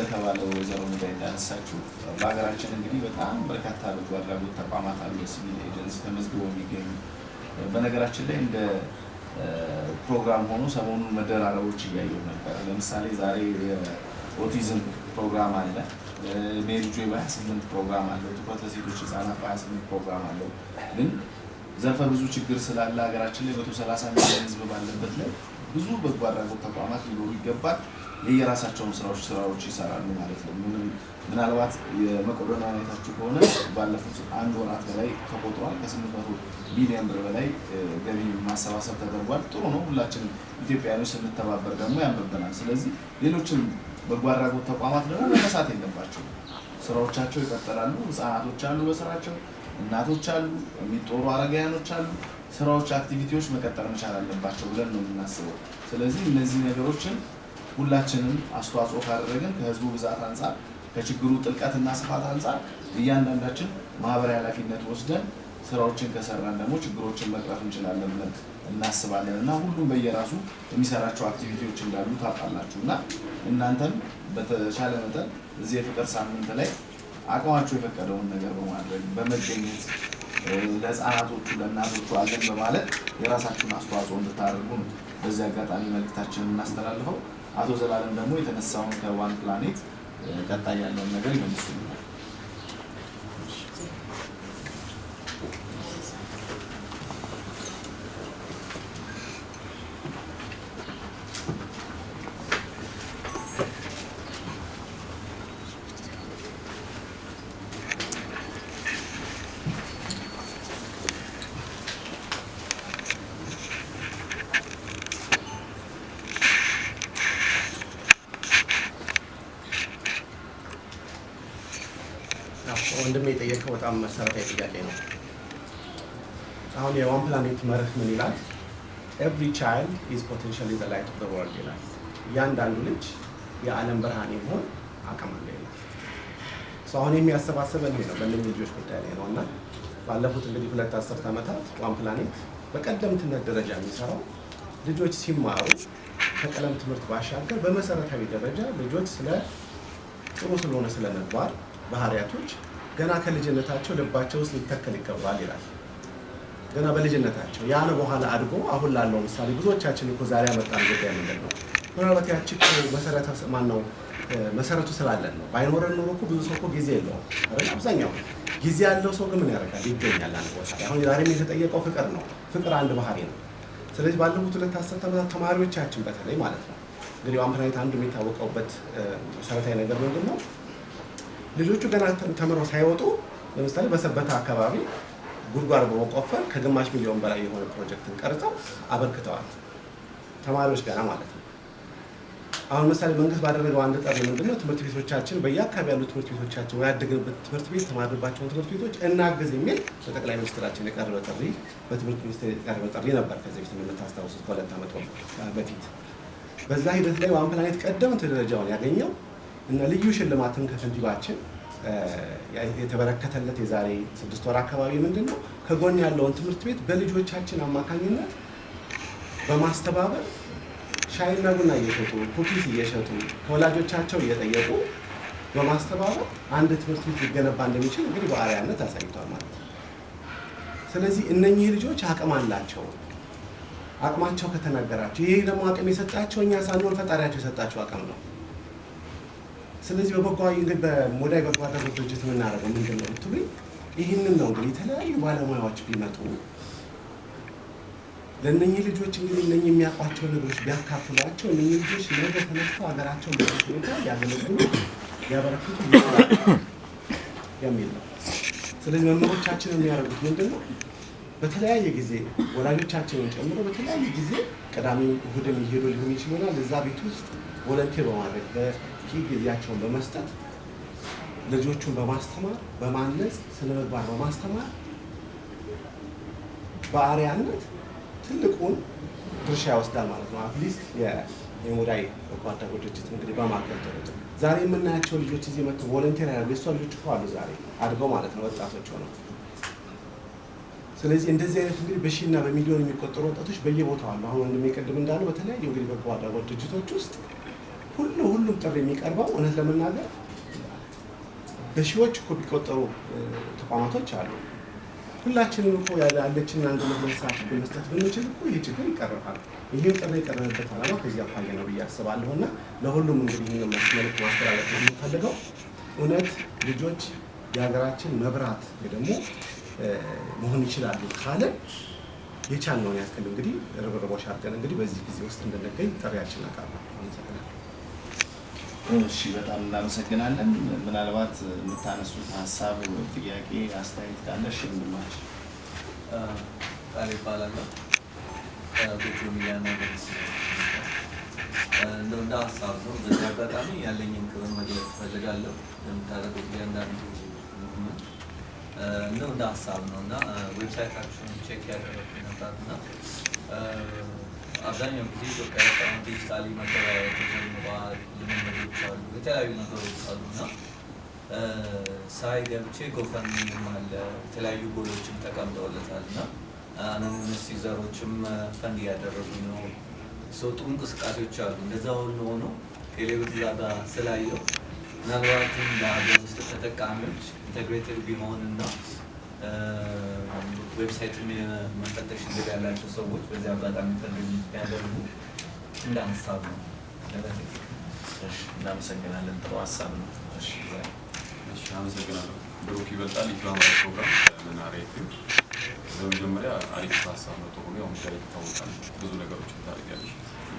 እንደተባለው ወይዘሮ ሙዳይ እንዳነሳችሁ በሀገራችን እንግዲህ በጣም በርካታ በጎ አድራጎት ተቋማት አሉ ሲቪል ኤጀንሲ ተመዝግበው የሚገኙ በነገራችን ላይ እንደ ፕሮግራም ሆኖ ሰሞኑን መደራረቦች እያየሁ ነበር ለምሳሌ ዛሬ የኦቲዝም ፕሮግራም አለ ሜሪጆ በ28 ፕሮግራም አለ ትኩረት ለሴቶች ህፃናት በ28 ፕሮግራም አለ ግን ዘርፈ ብዙ ችግር ስላለ ሀገራችን ላይ 130 ሚሊዮን ህዝብ ባለበት ላይ ብዙ በጎ አድራጎት ተቋማት ሊኖሩ ይገባል የየራሳቸውን ስራዎች ይሰራሉ ማለት ነው ምናልባት የመቆዶንያ አይነታችሁ ከሆነ ባለፉት አንድ ወራት በላይ ተቆጥሯል ከ800 ቢሊዮን ብር በላይ ገቢ ማሰባሰብ ተደርጓል ጥሩ ነው ሁላችንም ኢትዮጵያውያኖች ስንተባበር ደግሞ ያምርብናል ስለዚህ ሌሎችም በጎ አድራጎት ተቋማት ደግሞ መነሳት የለባቸው ስራዎቻቸው ይቀጥላሉ ህፃናቶች አሉ በስራቸው እናቶች አሉ የሚጦሩ አረጋያኖች አሉ ስራዎች አክቲቪቲዎች መቀጠል መቻል አለባቸው ብለን ነው የምናስበው ስለዚህ እነዚህ ነገሮችን ሁላችንም አስተዋጽኦ ካደረግን ከህዝቡ ብዛት አንፃር ከችግሩ ጥልቀትና ስፋት አንፃር እያንዳንዳችን ማህበራዊ ኃላፊነት ወስደን ስራዎችን ከሰራን ደግሞ ችግሮችን መቅረፍ እንችላለን ብለን እናስባለንና ሁሉም በየራሱ የሚሰራቸው አክቲቪቲዎች እንዳሉ ታውቃላችሁና እናንተም በተሻለ መጠን እዚህ የፍቅር ሳምንት ላይ አቅማችሁ የፈቀደውን ነገር በማድረግ በመገኘት ለህፃናቶቹ ለእናቶቹ አለን በማለት የራሳችሁን አስተዋጽኦ እንድታደርጉ ነው በዚህ አጋጣሚ መልእክታችንን እናስተላልፈው አቶ ዘላለም ደግሞ የተነሳውን ከዋን ፕላኔት ቀጣይ ያለውን ነገር ይመልሱልናል ወንድሜ የጠየቀው በጣም መሰረታዊ ጥያቄ ነው አሁን የዋን ፕላኔት መርህ ምን ይላል every child is potentially the light of the world ይላል እያንዳንዱ ልጅ የዓለም ብርሃን የመሆን አቅም አለው ይላል አሁን የሚያሰባስበን ይሄ ነው በእነዚህ ልጆች ጉዳይ ላይ ነውና ባለፉት እንግዲህ 2 10 ዓመታት ዋን ፕላኔት በቀደምትነት ደረጃ የሚሰራው ልጆች ሲማሩ ከቀለም ትምህርት ባሻገር በመሰረታዊ ደረጃ ልጆች ስለ ጥሩ ስለሆነ ስለ ምግባር ባህሪያቶች ገና ከልጅነታቸው ልባቸው ውስጥ ሊተከል ይገባል ይላል ገና በልጅነታቸው ያን በኋላ አድጎ አሁን ላለው ምሳሌ ብዙዎቻችን እኮ ዛሬ አመጣን ጉዳይ ምንድነው ምናልባት ያቺ መሰረቱ ስላለን ነው ባይኖረን ኖሮ እኮ ብዙ ሰው እኮ ጊዜ የለውም አይደል አብዛኛው ጊዜ ያለው ሰው ግን ምን ያደርጋል ይገኛል አንድ ቦታ አሁን ዛሬም የተጠየቀው ፍቅር ነው ፍቅር አንድ ባህሪ ነው ስለዚህ ባለፉት 2 10 ዓመታት ተማሪዎቻችን በተለይ ማለት ነው እንግዲህ ዋን ፕላኔት አንዱ የሚታወቀውበት መሰረታዊ ነገር ምንድነው ልጆቹ ገና ተምረው ሳይወጡ ለምሳሌ በሰበታ አካባቢ ጉድጓድ በመቆፈር ከግማሽ ሚሊዮን በላይ የሆነ ፕሮጀክትን ቀርጸው አበርክተዋል ተማሪዎች ገና ማለት ነው አሁን ምሳሌ መንግስት ባደረገው አንድ ጥሪ ምንድነው ትምህርት ቤቶቻችን በየአካባቢ ያሉ ትምህርት ቤቶቻችን ያደግንበት ትምህርት ቤት ተማርባቸው ትምህርት ቤቶች እናግዝ የሚል በጠቅላይ ሚኒስትራችን የቀረበ ጥሪ በትምህርት ሚኒስቴር የቀረበ ጥሪ ነበር ከዚህ በፊት እንደምታስታውሱት ከ2 ዓመት በፊት በዛ ሂደት ላይ ዋን ፕላኔት ቀደምት ደረጃውን ያገኘው እና ልዩ ሽልማትን ከከንቲባችን የተበረከተለት የዛሬ 6 ወር አካባቢ ምንድነው ከጎን ያለውን ትምህርት ቤት በልጆቻችን አማካኝነት በማስተባበር ሻይና ቡና እየሸጡ ኩኪስ እየሸጡ ከወላጆቻቸው እየጠየቁ በማስተባበር አንድ ትምህርት ቤት ሊገነባ እንደሚችል እንግዲህ በአርአያነት አሳይቷል ማለት ነው ስለዚህ እነኚህ ልጆች አቅም አላቸው አቅማቸው ከተነገራቸው ይሄ ደግሞ አቅም የሰጣቸው እኛ ሳንሆን ፈጣሪያቸው የሰጣቸው አቅም ነው ስለዚህ በበጓይ እንግዲህ በሞዳይ በጎ አድራጎት ድርጅት ምን እናደርገው ምንድነው ብትሉኝ ይሄንን ነው እንግዲህ የተለያዩ ባለሙያዎች ቢመጡ ለእነኚህ ልጆች እንግዲህ እነኚህ የሚያውቋቸው ነገሮች ቢያካፍሏቸው እነኚህ ልጆች ነገ ተነስተው ሀገራቸውን በሁኔታ ያገለግሉ ያበረክቱ የሚል ነው ስለዚህ መምህሮቻችን የሚያደርጉት ምንድነው በተለያየ ጊዜ ወላጆቻችንን ጨምሮ በተለያየ ጊዜ ቀዳሚ እሁድን ይሄዱ ሊሆን ይችላል እዛ ቤት ውስጥ ቮለንቲር በማድረግ ጊዜያቸውን በመስጠት ልጆቹን በማስተማር በማነጽ ስለመግባር በማስተማር በአርአያነት ትልቁን ድርሻ ይወስዳል ማለት ነው አትሊስት የሞዳይ በጎ አድራጎት ድርጅት እንግዲህ በማከል ደረጃ ዛሬ የምናያቸው ልጆች እዚህ መጥተው ቮለንቲር ያደርጉ የሷ ልጆች እኮ አሉ ዛሬ አድገው ማለት ነው ወጣቶች ሆነው ስለዚህ እንደዚህ አይነት እንግዲህ በሺና በሚሊዮን የሚቆጠሩ ወጣቶች በየቦታው አሉ አሁን እንደሚቀድም እንዳለው በተለያዩ እንግዲህ በጎ አድራጎት ድርጅቶች ውስጥ ሁሉም ጥሪ የሚቀርበው እውነት ለመናገር በሺዎች እኮ ቢቆጠሩ ተቋማቶች አሉ። ሁላችንም እኮ ያለችን አንድ መስራት መስጠት ብንችል እኮ ይህ ችግር ይቀርፋል። ይህን ጥሪ የቀረበበት ዓላማ ከዚህ አኳያ ነው ብዬ አስባለሁ። እና ለሁሉም እንግዲህ ይህን መልዕክት ማስተላለፍ የምፈልገው እውነት ልጆች የሀገራችን መብራት ወይ ደግሞ መሆን ይችላሉ ካለ የቻልነውን ያክል እንግዲህ ርብርቦች አድርገን እንግዲህ በዚህ ጊዜ ውስጥ እንድንገኝ ጥሪያችን አቀርባለሁ። አመሰግናለሁ። እሺ፣ በጣም እናመሰግናለን። ምናልባት የምታነሱት ሀሳብ፣ ጥያቄ፣ አስተያየት ካለሽ እንድማች ቃል ይባላል ቤቱ ሚዲያ ነገር እንደ ሀሳብ ነው። በዚህ አጋጣሚ ያለኝን ክብር መግለጽ እፈልጋለሁ። የምታደርጉት እያንዳንዱ ሙቭመንት እንደው እንደ ሀሳብ ነው እና ዌብሳይታችሁን ቼክ ያደረኩ ነበር እና አብዛኛው ጊዜ ኢትዮጵያ በጣም ዲጂታሊ መገበያየት ጀምሯል። ልምምዶች አሉ፣ የተለያዩ ነገሮች አሉ እና ሳይ ገብቼ ጎፈንድሚም አለ፣ የተለያዩ ጎሎችም ተቀምጠውለታል እና አኖኒመስ ዩዘሮችም ፈንድ እያደረጉ ነው። ጥሩ እንቅስቃሴዎች አሉ። እንደዛ ሁሉ ሆኖ ቴሌብር እዛ ጋር ስላየው ምናልባትም ለሀገር ውስጥ ተጠቃሚዎች ኢንተግሬትድ ቢሆን እና ዌብሳይትም የመፈተሽ እድል ያላቸው ሰዎች በዚህ አጋጣሚ ያደርጉ እንደ ሀሳብ ነው። እናመሰግናለን። ጥሩ ሀሳብ ነው። አመሰግናለሁ። ብሩክ ይበልጣል ኢትዮጵያ ፕሮግራም መናሪያ ይሁን። በመጀመሪያ አሪፍ ሀሳብ ነው። ጥሩ ነው። ጉዳይ ይታወቃል። ብዙ ነገሮችን ታደርጊያለሽ።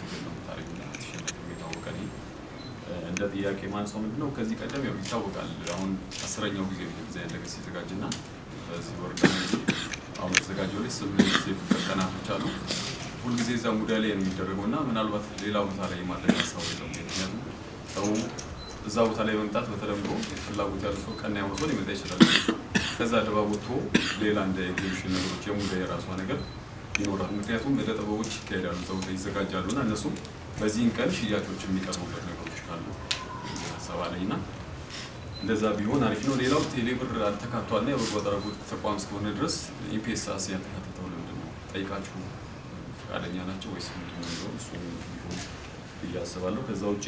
ትግል ነው የምታደርጊውና ተሸነፍ የሚታወቀ እንደ ጥያቄ ማንሳው ምንድነው ከዚህ ቀደም ያው ይታወቃል። አሁን 10ኛው ጊዜ ያለቀ ሲዘጋጅና በዚህ ወር አሁን ተዘጋጀው ላይ ሴፍ ቀናቶች አሉ። ሁልጊዜ እዛ ሙዳይ ላይ ነው የሚደረገውና ምናልባት ሌላ ቦታ ላይ ማድረግ ሀሳብ የለውም። ምክንያቱም ሰው እዛ ቦታ ላይ መምጣት በተለምዶ ፍላጎት ያለው ሰው ቀና ያወጣ ሊመጣ ይችላል። ከዛ ድባብ ወጥቶ ሌላ እንደ ኤግዚቢሽን ነገሮች የሙዳይ የራሷ ነገር ይኖራል። ምክንያቱም እደ ጥበቦች ይካሄዳሉ፣ ሰው ይዘጋጃሉና እነሱም በዚህን ቀን ሽያጮች የሚቀርቡበት ነገሮች ካሉ ሀሳብ አለኝና እንደዛ ቢሆን አሪፍ ነው። ሌላው ቴሌብር አልተካቷልና የበጎ አድራጎት ተቋም እስከሆነ ድረስ ኢፒኤስአስ ያልተካተተው ለምንድን ነው? ጠይቃችሁ ፈቃደኛ ናቸው ወይስ ምንድን ነው? እሱ ቢሆን ብዬ አስባለሁ። ከዛ ውጭ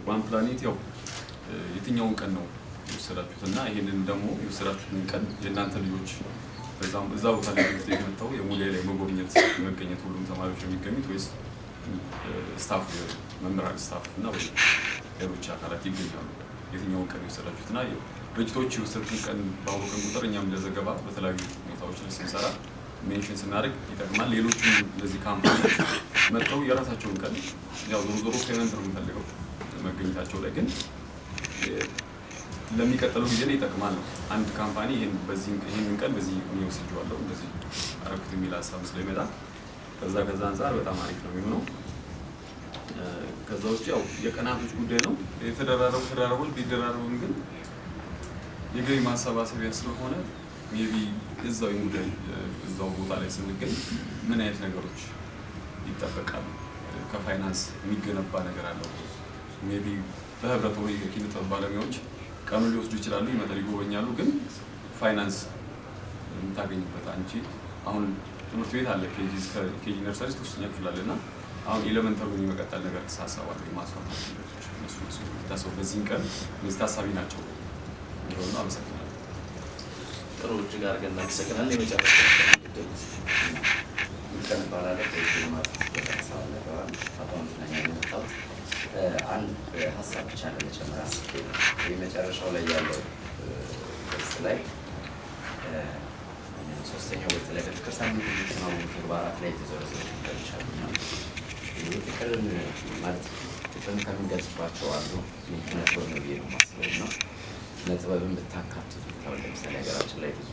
ዋን ፕላኔት ያው የትኛውን ቀን ነው የወሰዳችሁት እና ይህንን ደግሞ የወሰዳችሁትን ቀን የእናንተ ልጆች እዛ ቦታ ላይ መጥተው የሙዳይ ላይ መጎብኘት መገኘት ሁሉም ተማሪዎች የሚገኙት ወይስ ስታፍ መምህራን ስታፍ እና ሌሎች አካላት ይገኛሉ? የትኛውን ቀን የወሰዳችሁት እና ድርጅቶች የወሰዱትን ቀን ባወቅን ቁጥር እኛም እንደዘገባ በተለያዩ ሁኔታዎች ላይ ስንሰራ ሜንሽን ስናደርግ ይጠቅማል። ሌሎችም እነዚህ ካምፓኒዎች መጥተው የራሳቸውን ቀን ያው ዞሮ ፔመንት ነው የምንፈልገው መገኘታቸው ላይ ግን ለሚቀጥለው ጊዜ ላይ ይጠቅማል ነው። አንድ ካምፓኒ ይህንን ቀን በዚህ ወስጄዋለሁ እንደዚህ አረኩት የሚል ሀሳብ ስለሚመጣ ከዛ አንጻር በጣም አሪፍ ነው የሚሆነው። ከዛ ውጭ ያው የቀናቶች ጉዳይ ነው። ተደራረቡ ቢደራረቡም ግን የገቢ ማሰባሰቢያ ስለሆነ ሜቢ እዛው ሙዳይ እዛው ቦታ ላይ ስንገኝ ምን አይነት ነገሮች ይጠበቃሉ? ከፋይናንስ የሚገነባ ነገር አለው። ሜቢ በህብረት ወይ የኪነ ጥበብ ባለሙያዎች ቀኑን ሊወስዱ ይችላሉ፣ ይመጣሉ፣ ይጎበኛሉ። ግን ፋይናንስ የምታገኝበት አንቺ አሁን ትምህርት ቤት አለ ኬጂ ነርሰሪ ሶስተኛ ክፍል አለና አሁን ኤሌመንተሪውን የመቀጠል ነገር ተሳሳባል ማስፋፋት እነሱ ታሰው በዚህን ቀን እነዚህ ታሳቢ ናቸው እንደሆነ አመሰግናለሁ። ጥሩ እጅግ አድርገን እናመሰግናለን። የመጨረሻ ቀን ባላለ አንድ ሀሳብ ብቻ ለመጨመር አስቤ ነው። የመጨረሻው ላይ ያለው ገጽ ላይ ሶስተኛው ገጽ ላይ በፍቅር ሳምንት የሚከናወኑ ተግባራት ላይ የተዘረዘሩ ነገሮች አሉና ፍቅርን ማለት ፍቅርን ከሚገልጽባቸው አንዱ ኪነጥበብ ነው ብዬ ነው የማስበው እና ኪነጥበብን ብታካትቱ ለምሳሌ ሀገራችን ላይ ብዙ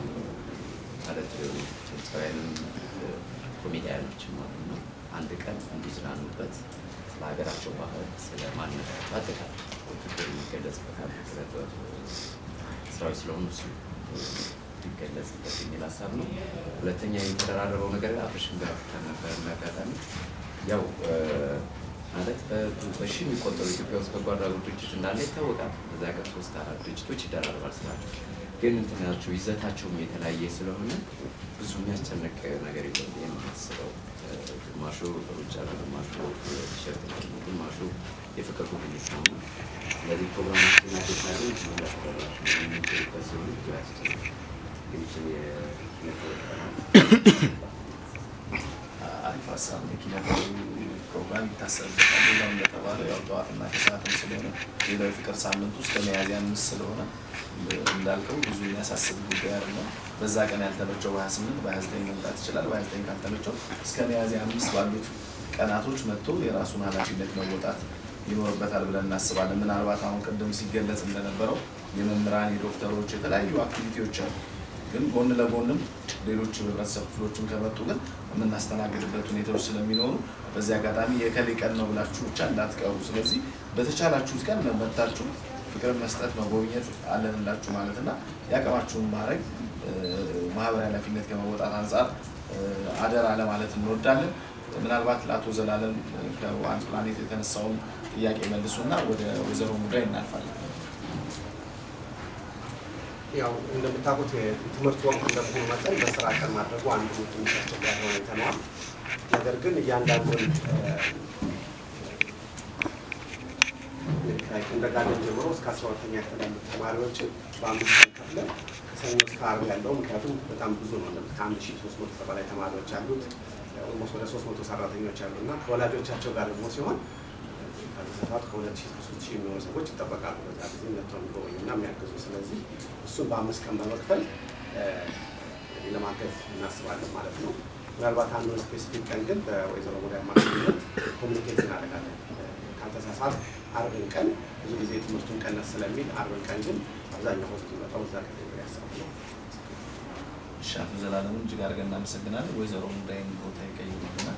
ማለት ድምፃውያንም ኮሜዲያኖችም አሉና አንድ ቀን እንዲዝናኑበት ስለ ሀገራቸው ባህል፣ ስለ ማንነታቸው አጠቃላይ ፍቅር የሚገለጽበት ኪነጥበብ ስራዎች ስለሆኑ እሱ ሊገለጽበት የሚል ሀሳብ ነው። ሁለተኛ የተደራረበው ነገር አብረሽን ጋር ነበር አጋጣሚ ያው ማለት በሺ የሚቆጠሩ ኢትዮጵያ ውስጥ በጎ አድራጎት ድርጅት እንዳለ ይታወቃል። በዛ ጋር 3-4 ድርጅቶች ይደራረባል ስራቸው ግን እንትናቸው ይዘታቸውም የተለያየ ስለሆነ ብዙ የሚያስጨንቅ ነገር የለም የማስበው ግማሹ ሩጫ ግማሹ ቲሸርት ግማሹ የፍቅር ጉብኝት ነው። ስለዚህ ፕሮግራማችን አዲሳሉ ማለት ተደራሽ የሚችልበት ሲሆን ግላስ ግንችን አሪፍ ሀሳብ የኪነጥበብ ፕሮግራም ይታሰብበታል። ሌላው እንደተባለው ያው ጠዋትና ከሰዓትም ስለሆነ ሌላው የፍቅር ሳምንት ውስጥ ከሚያዝያ 5 ስለሆነ እንዳልከው ብዙ የሚያሳስብ ጉዳይ አይደለም። በዛ ቀን ያልተመቸው በ28 በ29 መምጣት ይችላል። በ29 ካልተመቸው እስከ ሚያዝያ 5 ባሉት ቀናቶች መጥቶ የራሱን ኃላፊነት መወጣት ይኖርበታል ብለን እናስባለን። ምናልባት አሁን ቅድም ሲገለጽ እንደነበረው የመምህራን የዶክተሮች የተለያዩ አክቲቪቲዎች አሉ። ግን ጎን ለጎንም ሌሎች ህብረተሰብ ክፍሎችም ከመጡ ግን የምናስተናግድበት ሁኔታዎች ስለሚኖሩ በዚህ አጋጣሚ የከሌ ቀን ነው ብላችሁ ብቻ እንዳትቀሩ። ስለዚህ በተቻላችሁት ቀን መመጣችሁ ፍቅርን መስጠት መጎብኘት አለንላችሁ ማለትና ያቀማችሁን ማድረግ ማህበራዊ ኃላፊነት ከመወጣት አንጻር አደራ ለማለት እንወዳለን። ምናልባት ለአቶ ዘላለም ከዋን ፕላኔት የተነሳውን ጥያቄ መልሱና ወደ ወይዘሮ ሙዳይ እናልፋለን። ያው እንደምታውቁት የትምህርት ወቅት እንደመሆኑ መጠን በስራ ቀን ማድረጉ አንዱ ትንሽ አስቸጋሪ ሆኖ አይተነዋል። ነገር ግን እያንዳንዱን ከkindergarten ጀምሮ እስከ 12ኛ ክፍል ያሉ ተማሪዎችን በአምስት ቀን ከፍለን ከሰኞ እስከ ዓርብ ያለው ምክንያቱም በጣም ብዙ ነው። ከ1300 በላይ ተማሪዎች አሉት፣ ኦልሞስት ወደ 300 ሰራተኞች አሉና ከወላጆቻቸው ጋር ደግሞ ሲሆን ከሰዓት ከ2000 እስከ 3000 የሚሆኑ ሰዎች ይጠበቃሉ በዛ ጊዜ መጥተው የሚጎበኙና የሚያግዙ። ስለዚህ እሱን በአምስት ቀን በመክፈል ለማገዝ እናስባለን ማለት ነው። ምናልባት አንዱ ስፔሲፊክ ቀን ግን በወይዘሮ ሙዳይ ማግኘት ኮሚኒኬት እናደርጋለን። ካልተሳሳት ዓርብን ቀን ብዙ ጊዜ ትምህርቱን ቀነስ ስለሚል ዓርብን ቀን ግን አብዛኛው ህዝብ የሚመጣው እዛ ካቴጎሪ ያሰባል። ሻፍ ዘላለምን እጅግ አድርገን እናመሰግናለን። ወይዘሮ ሙዳይን ቦታ ይቀይሩልናል።